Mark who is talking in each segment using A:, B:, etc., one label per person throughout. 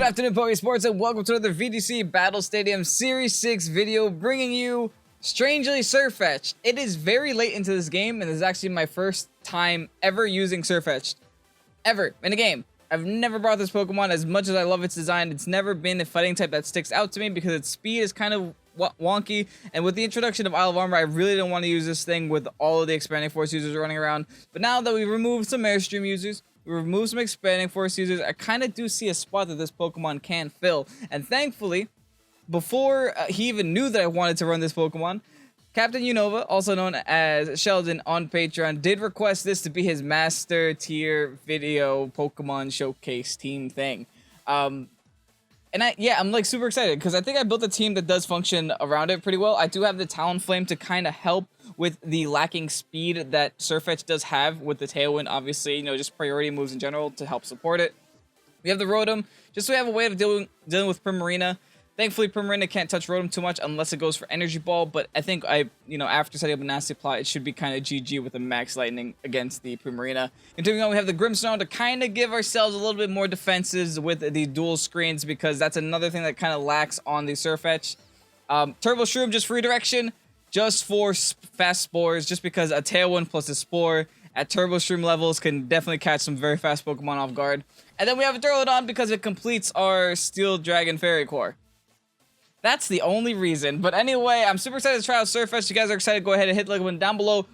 A: afternoon, Pokésports, and welcome to another VGC Battle Stadium Series 6 video, bringing you, strangely, Sirfetch'd. It is very late into this game, and this is actually my first time ever using Sirfetch'd. Ever, in a game. I've never brought this Pokemon. As much as I love its design, it's never been a fighting type that sticks out to me because its speed is kind of wonky, and with the introduction of Isle of Armor, I really don't want to use this thing with all of the Expanding Force users running around. But now that we removed some Airstream users, we removed some Expanding Force users, I kind of do see a spot that this Pokemon can fill. And thankfully, before he even knew that I wanted to run this Pokemon, Captain Unova, also known as Sheldon on Patreon, did request this to be his master tier video Pokemon showcase team thing. I'm like super excited because I think I built a team that does function around it pretty well. I do have the Talonflame to kind of help with the lacking speed that Sirfetch'd does have with the Tailwind, obviously, you know, just priority moves in general to help support it. We have the Rotom, just so we have a way of dealing with Primarina. Thankfully, Primarina can't touch Rotom too much unless it goes for Energy Ball, but I think after setting up a nasty plot, it should be kind of GG with a Max Lightning against the Primarina. Continuing on, we have the Grimmsnarl to kind of give ourselves a little bit more defenses with the dual screens, because that's another thing that kind of lacks on the Sirfetch'd. Turbo Shroom, just for redirection, just for fast spores, just because a Tailwind plus a Spore at Turbo Shroom levels can definitely catch some very fast Pokemon off guard. And then we have a Duraludon because it completes our Steel Dragon Fairy Core. That's the only reason. But anyway, I'm super excited to try out Sirfetch'd. You guys are excited, go ahead and hit the like button down below.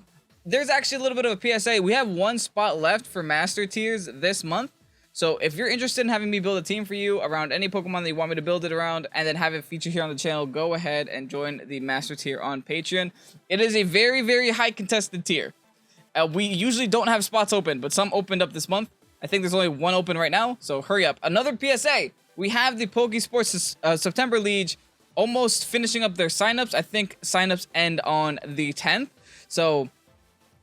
A: There's actually a little bit of a PSA. We have one spot left for Master Tiers this month. So if you're interested in having me build a team for you around any Pokemon that you want me to build it around and then have it featured here on the channel, go ahead and join the Master Tier on Patreon. It is a very, very high contested tier. We usually don't have spots open, but some opened up this month. I think there's only one open right now, so hurry up. Another PSA. We have the Pokésports September Liege almost finishing up their signups. I think signups end on the 10th. So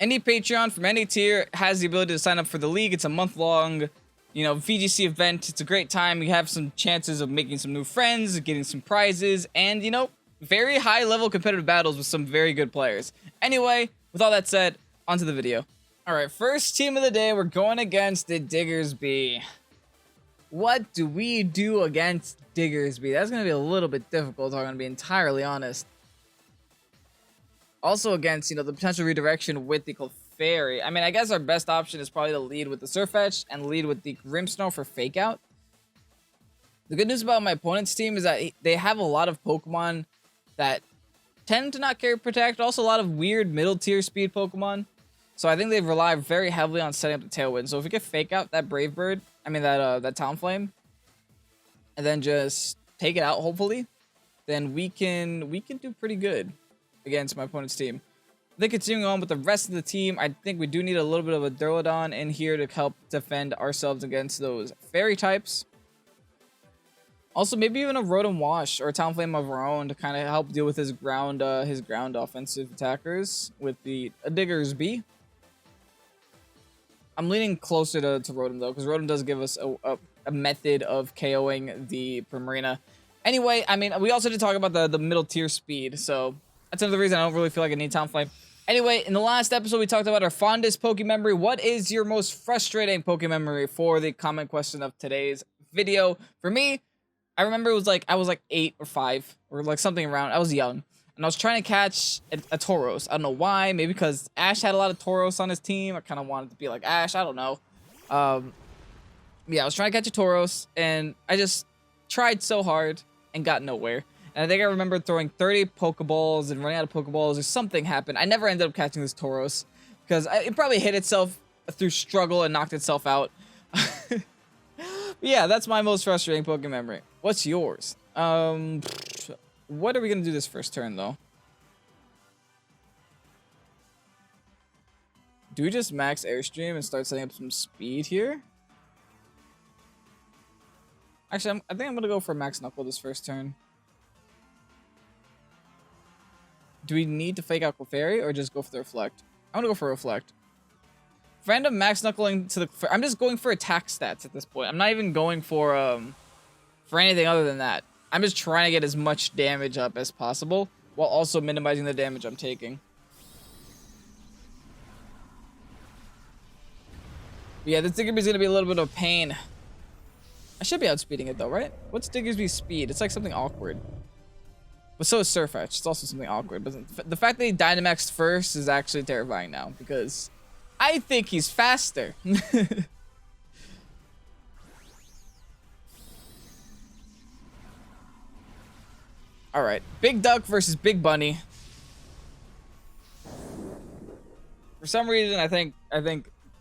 A: any Patreon from any tier has the ability to sign up for the league. It's a month-long, VGC event. It's a great time. You have some chances of making some new friends, getting some prizes, and, very high-level competitive battles with some very good players. Anyway, with all that said, onto the video. All right, first team of the day, we're going against the Diggersby. What do we do against Diggersby? That's going to be a little bit difficult, I'm going to be entirely honest. Also against, the potential redirection with the Clefairy. I mean, I guess our best option is probably to lead with the Sirfetch'd and lead with the Grimmsnarl for Fake Out. The good news about my opponent's team is that they have a lot of Pokemon that tend to not carry Protect. Also a lot of weird middle tier speed Pokemon. So I think they rely very heavily on setting up the Tailwind. So if we get Fake Out that Brave Bird, that Talonflame, and then just take it out, hopefully, then we can do pretty good against my opponent's team. Then continuing on with the rest of the team, I think we do need a little bit of a Duraludon in here to help defend ourselves against those Fairy types. Also, maybe even a Rotom Wash or a Talonflame of our own to kind of help deal with his ground offensive attackers with the Diggersby. I'm leaning closer to Rotom, though, because Rotom does give us a method of KOing the Primarina. Anyway, I mean, we also did talk about the middle tier speed, so that's another reason I don't really feel like I need Talonflame. Anyway, in the last episode, we talked about our fondest Pokememory. What is your most frustrating Pokememory for the comment question of today's video? For me, I remember it was like, I was like 8 or 5, or like something around. I was young. And I was trying to catch a Tauros. I don't know why. Maybe because Ash had a lot of Tauros on his team. I kind of wanted to be like Ash. I don't know. Yeah, I was trying to catch a Tauros. And I just tried so hard and got nowhere. And I think I remember throwing 30 Pokeballs and running out of Pokeballs or something happened. I never ended up catching this Tauros. Because it probably hit itself through struggle and knocked itself out. Yeah, that's my most frustrating Pokememory. What's yours? What are we going to do this first turn, though? Do we just max Airstream and start setting up some speed here? Actually, I think I'm going to go for Max Knuckle this first turn. Do we need to Fake Out Clefairy or just go for the Reflect? I'm going to go for Reflect. If I end up Max Knuckling to the... I'm just going for attack stats at this point. I'm not even going for anything other than that. I'm just trying to get as much damage up as possible while also minimizing the damage I'm taking. But yeah, this Diggersby is going to be a little bit of a pain. I should be outspeeding it though, right? What's Diggersby's speed? It's like something awkward. But so is Sirfetch'd. It's also something awkward. But the fact that he Dynamaxed first is actually terrifying now because I think he's faster. All right, Big Duck versus Big Bunny. For some reason, I think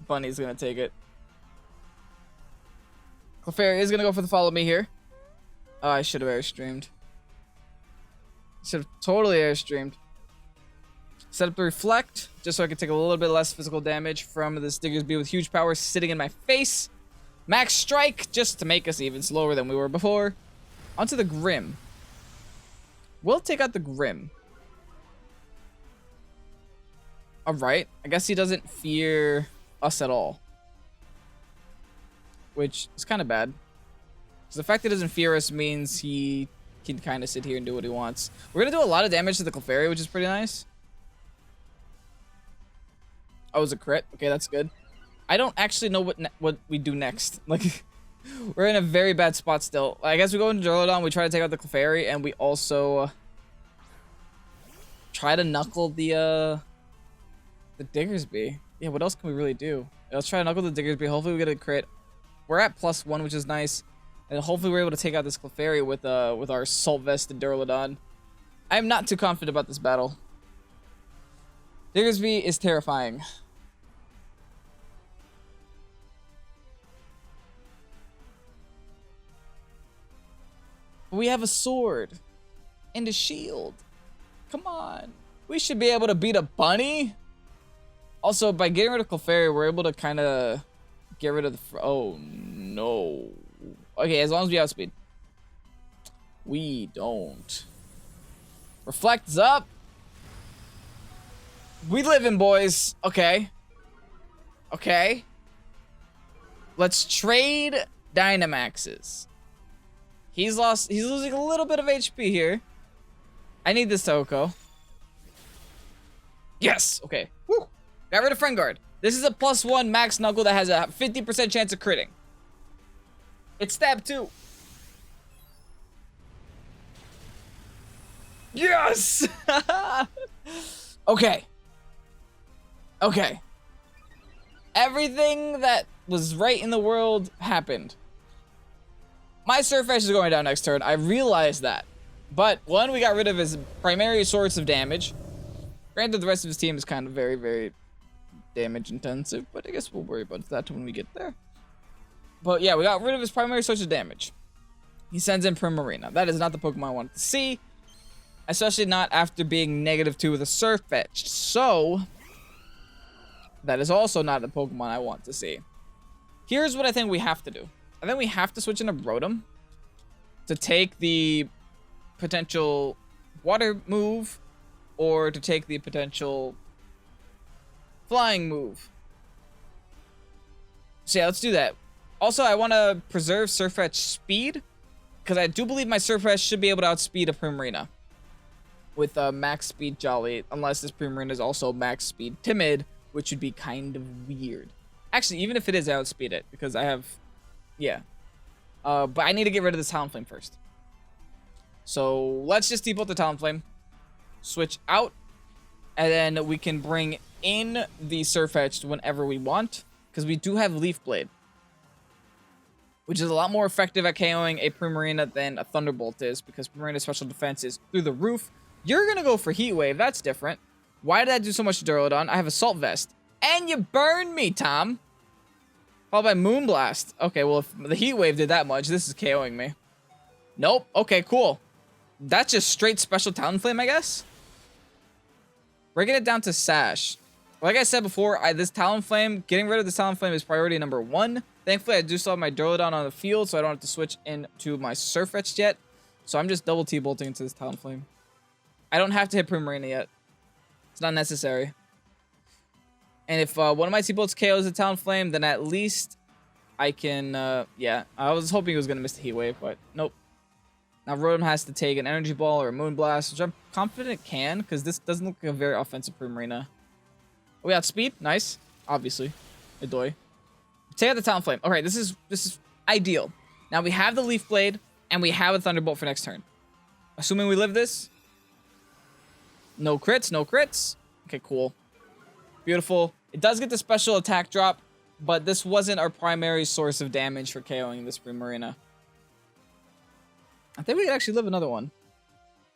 A: Bunny's gonna take it. Clefairy is gonna go for the follow me here. Oh, I should have airstreamed. Should have totally airstreamed. Set up the Reflect, just so I could take a little bit less physical damage from this Diggersby with huge power sitting in my face. Max Strike, just to make us even slower than we were before. Onto the Grim. We'll take out the Grim. Alright, I guess he doesn't fear us at all. Which is kind of bad. Because the fact that he doesn't fear us means he can kind of sit here and do what he wants. We're going to do a lot of damage to the Clefairy, which is pretty nice. Oh, it was a crit. Okay, that's good. I don't actually know what we do next. Like, we're in a very bad spot still. I guess we go into Duraludon, we try to take out the Clefairy, and we also try to knuckle the Diggersby. Yeah, what else can we really do? Let's try to knuckle the Diggersby. Hopefully we get a crit. We're at +1, which is nice. And hopefully we're able to take out this Clefairy with our Salt Vested Duraludon. I'm not too confident about this battle. Diggersby is terrifying. We have a sword and a shield. Come on. We should be able to beat a bunny. Also, by getting rid of Clefairy, we're able to kind of get rid of the... Oh, no. Okay, as long as we outspeed. We don't. Reflect's up. We living, boys. Okay. Okay. Let's trade Dynamaxes. He's losing a little bit of HP here. I need this Toko. Yes. Okay. Woo. Got rid of Friend Guard. This is a +1 max knuckle that has a 50% chance of critting. It's stab 2. Yes. Okay. Okay. Everything that was right in the world happened. My Sirfetch'd is going down next turn. I realized that. But, one, we got rid of his primary source of damage. Granted, the rest of his team is kind of very, very damage intensive, but I guess we'll worry about that when we get there. But yeah, we got rid of his primary source of damage. He sends in Primarina. That is not the Pokemon I wanted to see. Especially not after being -2 with a Sirfetch'd. So, that is also not the Pokemon I want to see. Here's what I think we have to do. I think we have to switch into Rotom to take the potential water move or to take the potential flying move. So yeah, let's do that. Also, I want to preserve Sirfetch'd speed because I do believe my Sirfetch'd should be able to outspeed a Primarina with max speed Jolly, unless this Primarina is also max speed Timid, which would be kind of weird. Actually, even if it is, I outspeed it because I have, yeah. But I need to get rid of this Talonflame first. So let's just depot the Talonflame, switch out, and then we can bring in the Sirfetch'd whenever we want, because we do have Leaf Blade, which is a lot more effective at KOing a Primarina than a Thunderbolt is, because Primarina's special defense is through the roof. You're gonna go for Heat Wave. That's different. Why did I do so much to Duraludon? I have Assault Vest, and you burned me, Tom. Followed by Moonblast. Okay, well, if the Heat Wave did that much, this is KOing me. Nope. Okay, cool. That's just straight special Talonflame, I guess. Breaking it down to Sash. Like I said before, this Talonflame, getting rid of this Talonflame is priority number 1. Thankfully, I do still have my Duraludon on the field, so I don't have to switch into my Sirfetch'd yet. So I'm just double T-bolting into this Talonflame. I don't have to hit Primarina yet. It's not necessary. And if one of my T-bolts KOs the Talonflame, then at least I can, yeah. I was hoping he was going to miss the Heat Wave, but nope. Now Rotom has to take an Energy Ball or a Moonblast, which I'm confident it can, because this doesn't look like a very offensive Primarina. We outspeed. Nice. Obviously. Adoy. Take out the Talonflame. Okay, this is ideal. Now we have the Leaf Blade, and we have a Thunderbolt for next turn. Assuming we live this. No crits, no crits. Okay, cool. Beautiful. It does get the special attack drop, but this wasn't our primary source of damage for KOing this Primarina. I think we could actually live another one.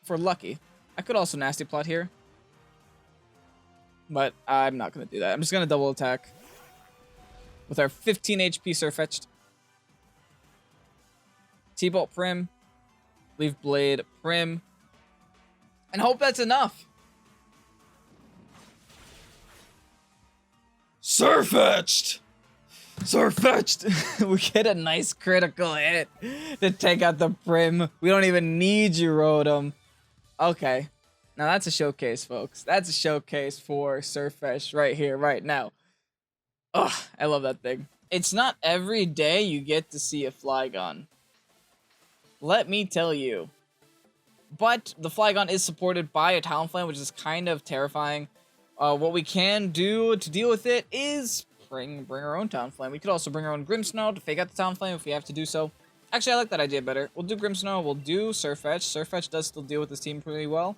A: If we're lucky. I could also Nasty Plot here. But I'm not going to do that. I'm just going to double attack. With our 15 HP Sirfetch'd. T-Bolt Prim. Leaf Blade Prim. And hope that's enough. Sirfetch'd! Sirfetch'd! We get a nice critical hit to take out the Prim. We don't even need you, Rotom. Okay. Now that's a showcase, folks. That's a showcase for Sirfetch'd right here, right now. Ugh, I love that thing. It's not every day you get to see a Flygon. Let me tell you. But the Flygon is supported by a Talonflame, which is kind of terrifying. What we can do to deal with it is bring our own Talonflame. We could also bring our own Grimmsnarl to fake out the Talonflame if we have to do so. Actually, I like that idea better. We'll do Grimmsnarl, we'll do Sirfetch'd. Sirfetch'd does still deal with this team pretty well.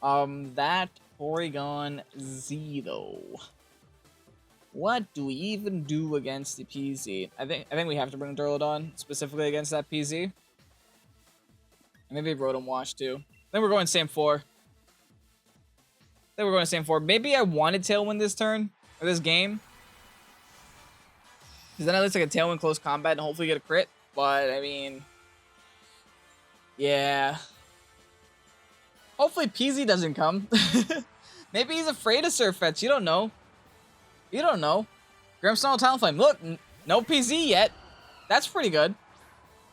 A: That Porygon-Z though. What do we even do against the PZ? I think we have to bring Durlodon specifically against that PZ. Maybe Rotom Wash too. Then we're going same 4. Maybe I wanted Tailwind this turn or this game. Because then at least I can Tailwind close combat and hopefully get a crit. But I mean, yeah. Hopefully PZ doesn't come. Maybe he's afraid of Sirfetch'd. You don't know. You don't know. Grimmsnarl Talonflame. Look, no PZ yet. That's pretty good.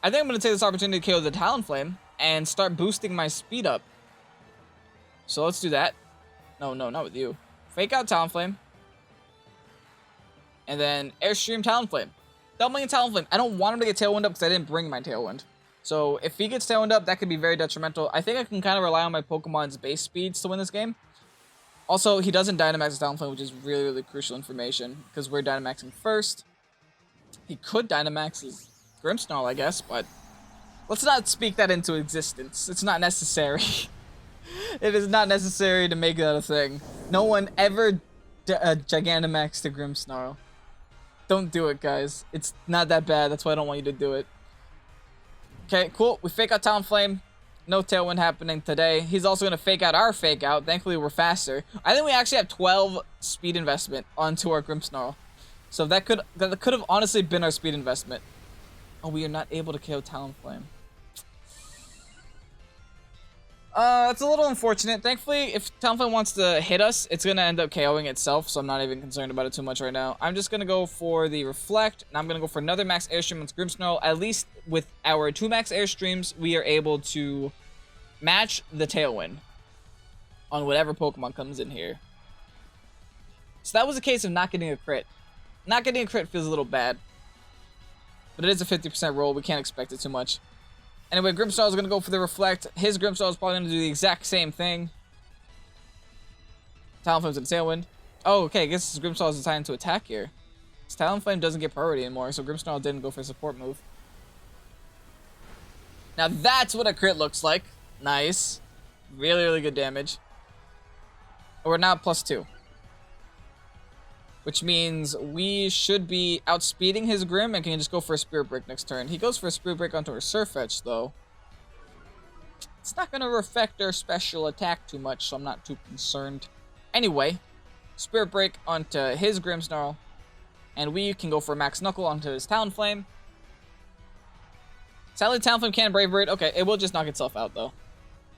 A: I think I'm going to take this opportunity to KO the Talonflame and start boosting my speed up. So let's do that. No, not with you. Fake out Talonflame. And then Airstream Talonflame. Doubling Talonflame. I don't want him to get Tailwind up because I didn't bring my Tailwind. So if he gets Tailwind up, that could be very detrimental. I think I can kind of rely on my Pokemon's base speeds to win this game. Also, he doesn't Dynamax his Talonflame, which is really, really crucial information because we're Dynamaxing first. He could Dynamax his Grimmsnarl, I guess, but let's not speak that into existence. It's not necessary. It is not necessary to make that a thing. No one ever Gigantamaxed a Grimmsnarl. Don't do it, guys. It's not that bad. That's why I don't want you to do it. Okay, cool. We fake out Talonflame. No Tailwind happening today. He's also going to fake out our fake out. Thankfully, we're faster. I think we actually have 12 speed investment onto our Grimmsnarl. So that could have honestly been our speed investment. Oh, we are not able to KO Talonflame. That's a little unfortunate. Thankfully, if Talonflame wants to hit us, it's going to end up KOing itself, so I'm not even concerned about it too much right now. I'm just going to go for the Reflect, and I'm going to go for another Max Airstream on Grimmsnarl. At least with our 2 Max Airstreams, we are able to match the Tailwind on whatever Pokemon comes in here. So that was a case of not getting a crit. Not getting a crit feels a little bad, but it is a 50% roll. We can't expect it too much. Anyway, Grimmsnarl is going to go for the Reflect. His Grimmsnarl is probably going to do the exact same thing. Talonflame's in Tailwind. Oh, okay, I guess his Grimmsnarl is deciding to attack here. His Talonflame doesn't get priority anymore, so Grimmsnarl didn't go for a support move. Now that's what a crit looks like. Nice. Really, really good damage. We're now at +2. Which means we should be outspeeding his Grim and can just go for a Spirit Break next turn. He goes for a Spirit Break onto our Sirfetch'd, though. It's not going to affect our special attack too much, so I'm not too concerned. Anyway, Spirit Break onto his Grimmsnarl. And we can go for a Max Knuckle onto his Talonflame. Sadly, Talonflame can't Brave Bird. Okay, it will just knock itself out, though.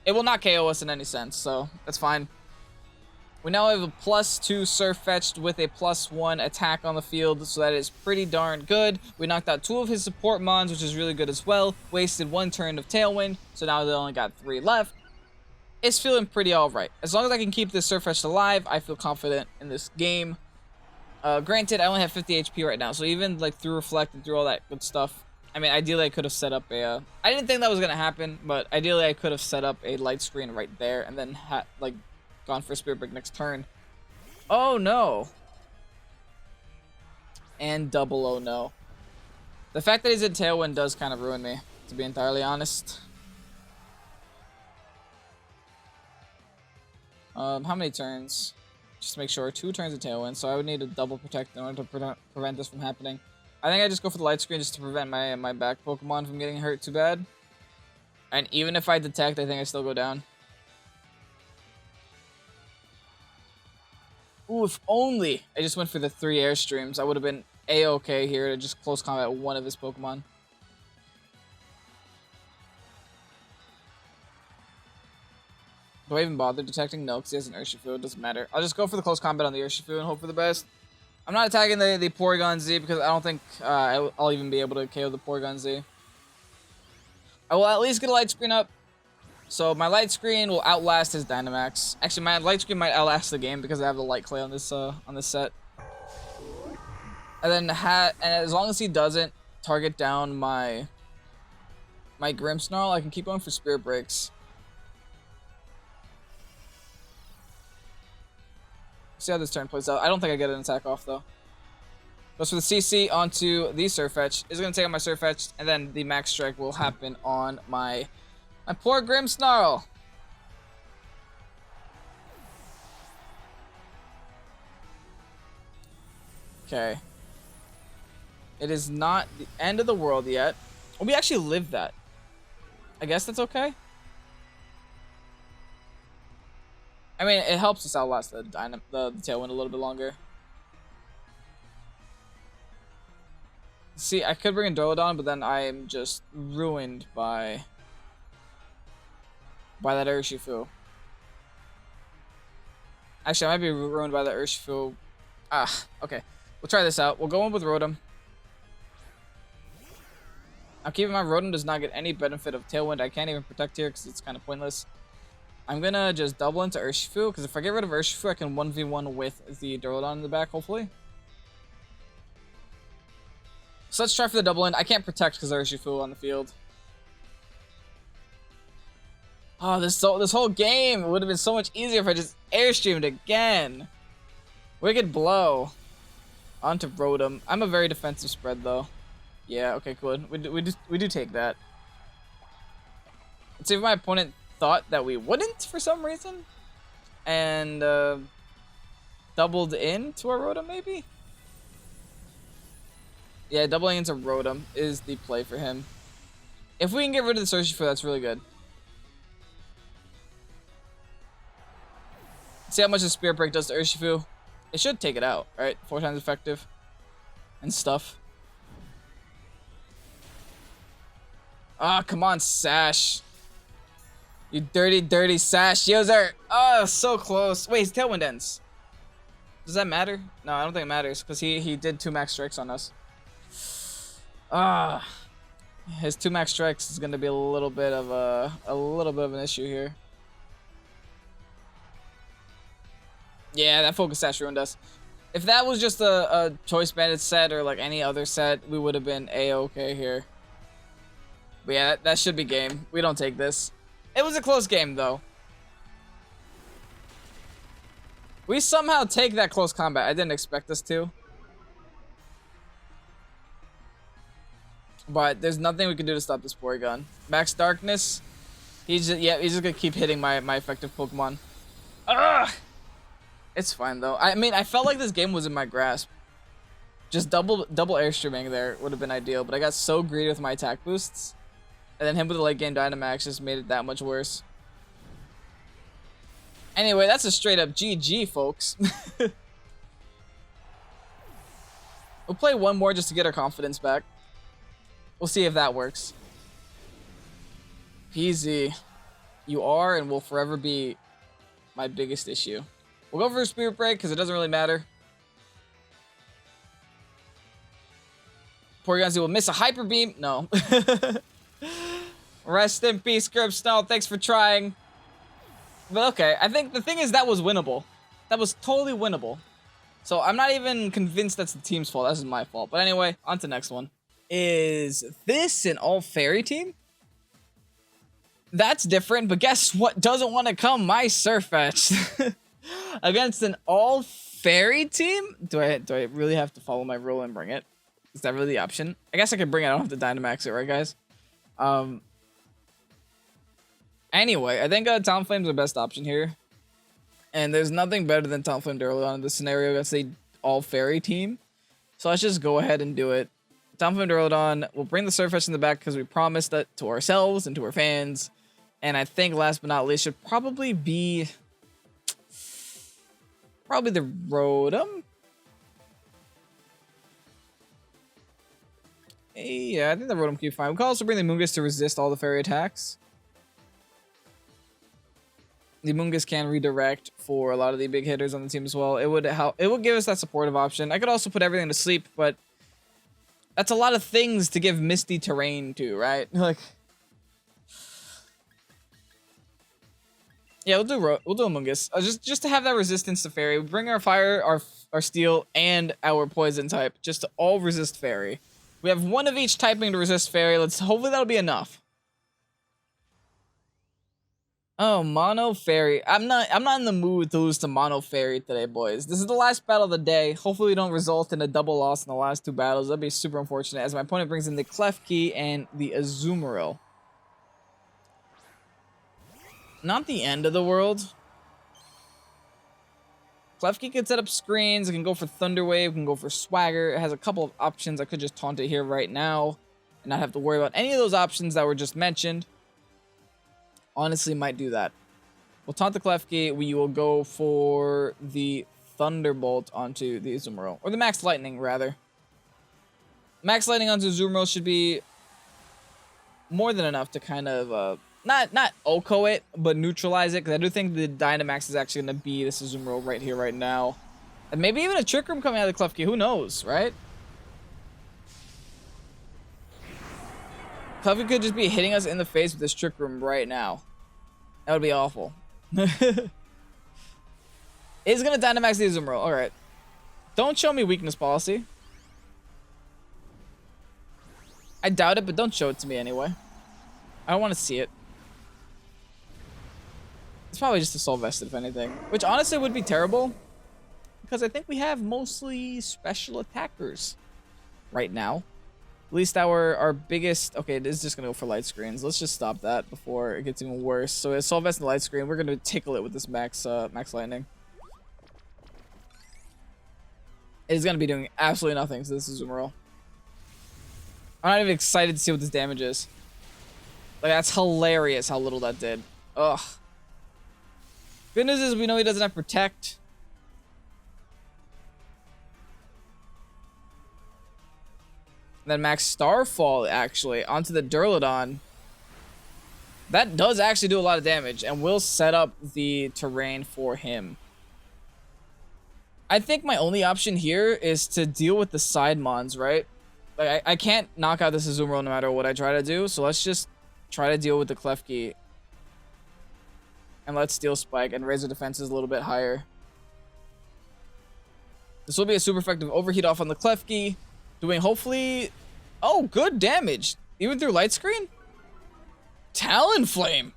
A: It will not KO us in any sense, so that's fine. We now have a +2 Sirfetch'd with a +1 attack on the field, so that is pretty darn good. We knocked out 2 of his support mons, which is really good as well. Wasted 1 turn of Tailwind, so now they only got 3 left. It's feeling pretty alright. As long as I can keep this Sirfetch'd alive, I feel confident in this game. Granted, I only have 50 HP right now, so even like through Reflect and through all that good stuff, I mean, ideally I could have set up a... I didn't think that was going to happen, but ideally I could have set up a light screen right there and then gone for Spirit Break next turn. Oh no. And double oh no. The fact that he's in Tailwind does kind of ruin me, to be entirely honest. How many turns? Just to make sure, 2 turns of Tailwind, so I would need a double protect in order to prevent this from happening. I think I just go for the light screen just to prevent my back Pokemon from getting hurt too bad. And even if I detect, I think I still go down. Ooh, if only I just went for the 3 Airstreams, I would have been A-okay here to just close combat one of his Pokemon. Do I even bother detecting? No, because he has an Urshifu. It doesn't matter. I'll just go for the close combat on the Urshifu and hope for the best. I'm not attacking the Porygon-Z because I don't think I'll even be able to KO the Porygon-Z. I will at least get a light screen up. So my light screen will outlast his Dynamax. Actually, my light screen might outlast the game because I have the light clay on this set. And then and as long as he doesn't target down my Grimmsnarl, I can keep going for Spirit Breaks. See how this turn plays out. I don't think I get an attack off though. Goes for the CC onto the Sirfetch'd. Is going to take out my Sirfetch'd, and then the Max Strike will happen on my poor Grimmsnarl. Okay. It is not the end of the world yet. Oh, we actually lived that. I guess that's okay. I mean, it helps us outlast the Tailwind a little bit longer. See, I could bring in Duraludon, but then I am just ruined by that Urshifu. Actually, I might be ruined by the Urshifu. Okay. We'll try this out. We'll go in with Rotom. I'm keeping my Rotom does not get any benefit of Tailwind. I can't even protect here because it's kind of pointless. I'm gonna just double into Urshifu, because if I get rid of Urshifu, I can 1v1 with the Duraludon in the back, hopefully. So let's try for the double in. I can't protect because Urshifu on the field. Oh, this whole game would have been so much easier if I just Airstreamed again. Wicked Blow onto Rotom. I'm a very defensive spread, though. Yeah, okay, cool. We do take that. Let's see if my opponent thought that we wouldn't for some reason, and doubled into our Rotom, maybe? Yeah, doubling into Rotom is the play for him. If we can get rid of the Urshifu, that's really good. See how much the Spirit Break does to Urshifu. It should take it out, right? 4 times effective and stuff. Ah, come on, Sash. You dirty, dirty Sash user. Oh, so close. Wait, his Tailwind ends. Does that matter? No, I don't think it matters because he did 2 max strikes on us. His 2 max strikes is gonna be a little bit of an issue here. Yeah, that Focus Sash ruined us. If that was just a Choice Bandit set or like any other set, we would have been A-okay here. But yeah, that should be game. We don't take this. It was a close game, though. We somehow take that close combat. I didn't expect us to. But there's nothing we can do to stop this Porygon. Max Darkness. He's just gonna keep hitting my effective Pokemon. Ugh! It's fine, though. I mean, I felt like this game was in my grasp. Just double Airstreaming there would have been ideal, but I got so greedy with my attack boosts. And then him with the late game Dynamax just made it that much worse. Anyway, that's a straight up GG, folks. We'll play one more just to get our confidence back. We'll see if that works. PZ, you are and will forever be my biggest issue. We'll go for a Spirit Break because it doesn't really matter. Porygon-Z will miss a Hyper Beam. No. Rest in peace, Grimmsnarl. Thanks for trying. But okay, I think the thing is that was winnable. That was totally winnable. So I'm not even convinced that's the team's fault. That's my fault. But anyway, on to the next one. Is this an all-fairy team? That's different, but guess what doesn't want to come? My Sirfetch'd. Against an all-fairy team? Do I really have to follow my rule and bring it? Is that really the option? I guess I could bring it. I don't have to Dynamax it, right, guys? Anyway, I think Talonflame's the best option here. And there's nothing better than Talonflame Duraludon in this scenario against a all-fairy team. So let's just go ahead and do it. Talonflame Duraludon, we'll bring the Sirfetch'd in the back because we promised that to ourselves and to our fans. And I think last but not least should probably be... probably the Rotom. Yeah, I think the Rotom keep fine. We can also bring the Mungus to resist all the fairy attacks. The Mungus can redirect for a lot of the big hitters on the team as well. It would help. It would give us that supportive option. I could also put everything to sleep, but that's a lot of things to give Misty Terrain to, right? Like, yeah, we'll do a Mungus just to have that resistance to fairy. We bring our fire, our steel, and our poison type just to all resist fairy. We have one of each typing to resist fairy. Hopefully that'll be enough. Oh, Mono Fairy. I'm not in the mood to lose to Mono Fairy today, boys. This is the last battle of the day. Hopefully we don't result in a double loss in the last two battles. That'd be super unfortunate as my opponent brings in the Klefki and the Azumarill. Not the end of the world. Klefki can set up screens. It can go for Thunder Wave. It can go for Swagger. It has a couple of options. I could just taunt it here right now and not have to worry about any of those options that were just mentioned. Honestly, might do that. We'll taunt the Klefki. We will go for the Thunderbolt onto the Azumarill. Or the Max Lightning, rather. Max Lightning onto Azumarill should be more than enough to kind of, not OHKO it, but neutralize it. Because I do think the Dynamax is actually going to be this Azumarill right here, right now. And maybe even a Trick Room coming out of the Klefki. Who knows, right? Klefki could just be hitting us in the face with this Trick Room right now. That would be awful. It's going to Dynamax the Azumarill. Alright. Don't show me weakness policy. I doubt it, but don't show it to me anyway. I don't want to see it. It's probably just a Soul Vested, if anything. Which honestly would be terrible. Because I think we have mostly special attackers right now. At least our biggest... Okay, it is just going to go for light screens. Let's just stop that before it gets even worse. So it's Soul Vest and light screen. We're going to tickle it with this Max Lightning. It is going to be doing absolutely nothing to this Azumarill. I'm not even excited to see what this damage is. Like, that's hilarious how little that did. Ugh. Good news is we know he doesn't have Protect. Then Max Starfall, actually, onto the Duraludon. That does actually do a lot of damage, and will set up the terrain for him. I think my only option here is to deal with the side mons, right? Like, I can't knock out this Azumarill no matter what I try to do, so let's just try to deal with the Klefki. And let's Steel Spike and raise the defenses a little bit higher. This will be a super effective Overheat off on the Klefki. Doing hopefully... Oh, good damage. Even through light screen? Talonflame.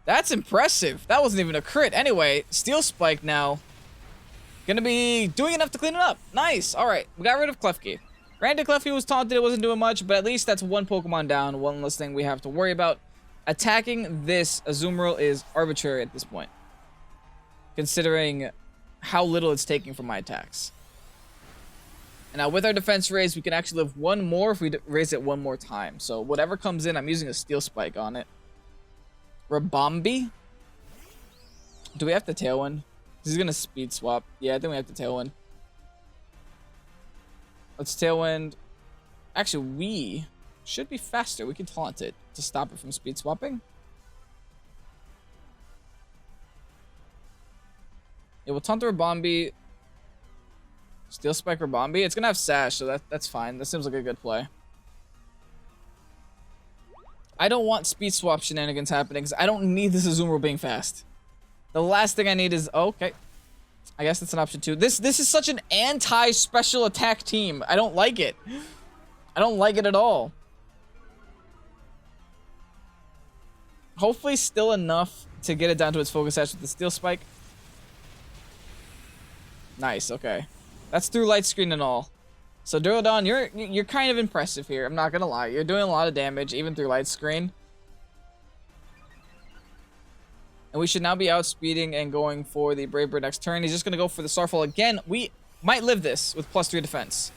A: That's impressive. That wasn't even a crit. Anyway, Steel Spike now. Gonna be doing enough to clean it up. Nice. Alright, we got rid of Klefki. Granted, Klefki was taunted. It wasn't doing much, but at least that's one Pokemon down. One less thing we have to worry about. Attacking this Azumarill is arbitrary at this point, considering how little it's taking from my attacks. And now with our defense raise, we can actually live one more if we raise it one more time. So whatever comes in, I'm using a Steel Spike on it. Rabombi? Do we have to Tailwind? He's going to Speed Swap. Yeah, I think we have to Tailwind. Let's Tailwind. Actually, we should be faster. We can Taunt it to stop it from Speed Swapping. Yeah, we'll Taunt the Rabombi. Steel Spike Rabombi. It's going to have Sash, so that's fine. That seems like a good play. I don't want Speed Swap shenanigans happening because I don't need this Azumarill being fast. The last thing I need is... Oh, okay. I guess that's an option too. This is such an anti-special attack team. I don't like it. I don't like it at all. Hopefully still enough to get it down to its Focus Sash with the Steel Spike. Nice, okay. That's through light screen and all. So Duraludon, you're kind of impressive here. I'm not gonna lie. You're doing a lot of damage, even through light screen. And we should now be outspeeding and going for the Brave Bird next turn. He's just gonna go for the Starfall again. We might live this with +3 defense.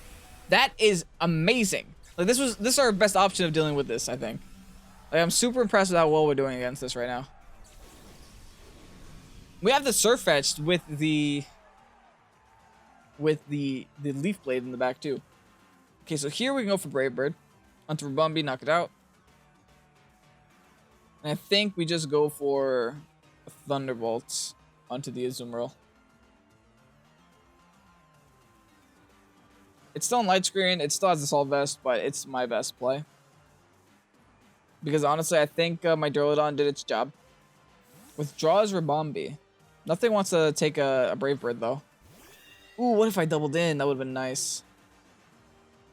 A: That is amazing. Like this is our best option of dealing with this, I think. Like I'm super impressed with how well we're doing against this right now. We have the Sirfetch'd with the Leaf Blade in the back too. Okay, so here we can go for Brave Bird. Onto Rabumbi, knock it out. And I think we just go for a Thunderbolt onto the Azumarill. It's still on light screen. It still has the Assault Vest, but it's my best play. Because honestly, I think my Duraludon did its job. Withdraws Rabumbi. Nothing wants to take a Brave Bird though. Ooh, what if I doubled in? That would have been nice.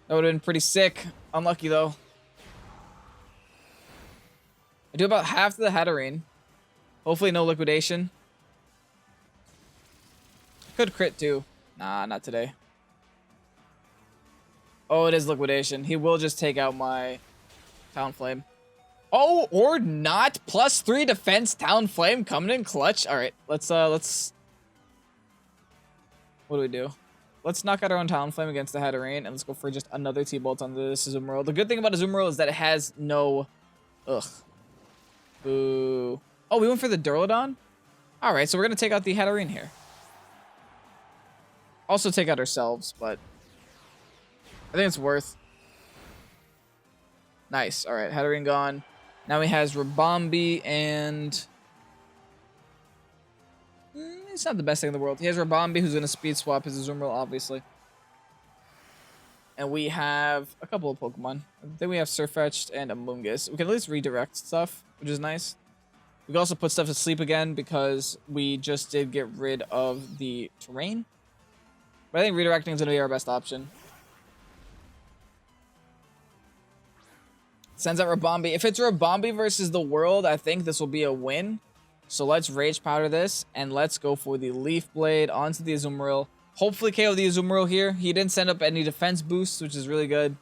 A: That would have been pretty sick. Unlucky though. I do about half to the Hatterene. Hopefully no liquidation. Could crit too. Nah, not today. Oh, it is liquidation. He will just take out my Talonflame. Oh, or not. +3 defense Talonflame coming in clutch. All right, let's what do we do? Let's knock out our own Talonflame against the Hatterene, and let's go for just another T-Bolt on this Azumarill. The good thing about Azumarill is that it has no... Ugh. Boo. Oh, we went for the Duraludon? Alright, so we're going to take out the Hatterene here. Also take out ourselves, but... I think it's worth. Nice. Alright, Hatterene gone. Now he has Rabumbi and... It's not the best thing in the world. He has Rabumbi, who's going to speed swap his Azumarill, obviously. And we have a couple of Pokemon. Then we have Sirfetch'd and Amoonguss. We can at least redirect stuff, which is nice. We can also put stuff to sleep again because we just did get rid of the terrain. But I think redirecting is going to be our best option. Sends out Rabumbi. If it's Rabumbi versus the world, I think this will be a win. So let's Rage Powder this, and let's go for the Leaf Blade onto the Azumarill. Hopefully KO the Azumarill here. He didn't send up any defense boosts, which is really good.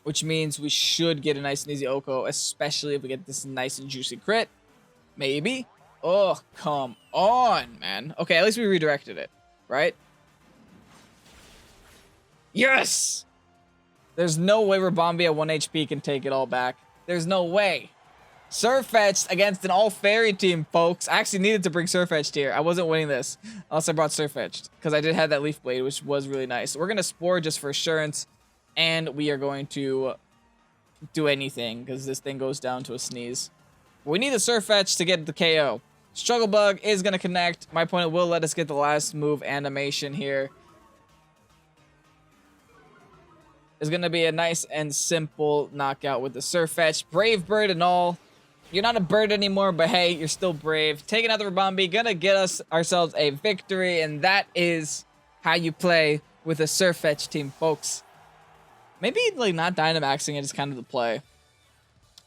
A: Which means we should get a nice and easy Oko, especially if we get this nice and juicy crit. Maybe. Oh, come on, man. Okay, at least we redirected it, right? Yes! There's no way Rabumbi at 1 HP can take it all back. There's no way. Sirfetch'd against an all-fairy team, folks. I actually needed to bring Sirfetch'd here. I wasn't winning this unless I brought Sirfetch'd because I did have that Leaf Blade, which was really nice. We're going to Spore just for assurance, and we are going to do anything because this thing goes down to a sneeze. We need the Sirfetch'd to get the KO. Struggle Bug is going to connect. My opponent will let us get the last move animation here. It's going to be a nice and simple knockout with the Sirfetch'd. Brave Bird and all. You're not a bird anymore, but hey, you're still brave. Taking out the Rabumbi, gonna get us ourselves a victory, and that is how you play with a Sirfetch'd team, folks. Maybe like not Dynamaxing it is kind of the play.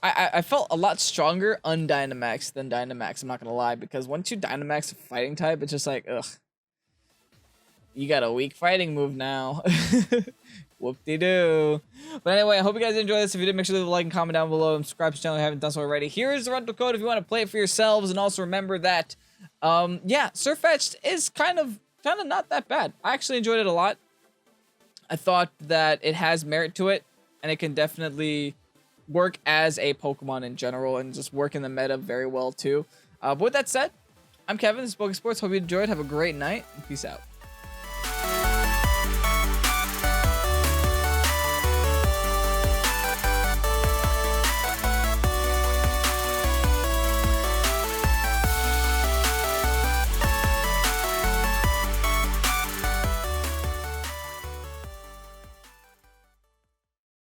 A: I felt a lot stronger undynamaxed than Dynamax, I'm not gonna lie, because once you Dynamax a fighting type, it's just like, ugh. You got a weak fighting move now. Whoop-de-doo. But anyway, I hope you guys enjoyed this. If you did, make sure to leave a like and comment down below and subscribe to the channel if you haven't done so already. Here is the rental code if you want to play it for yourselves. And also remember that, yeah, Sirfetch'd is kind of not that bad. I actually enjoyed it a lot. I thought that it has merit to it, and it can definitely work as a Pokemon in general and just work in the meta very well too. But with that said, I'm Kevin. This is Pokésports. Hope you enjoyed. Have a great night, and peace out.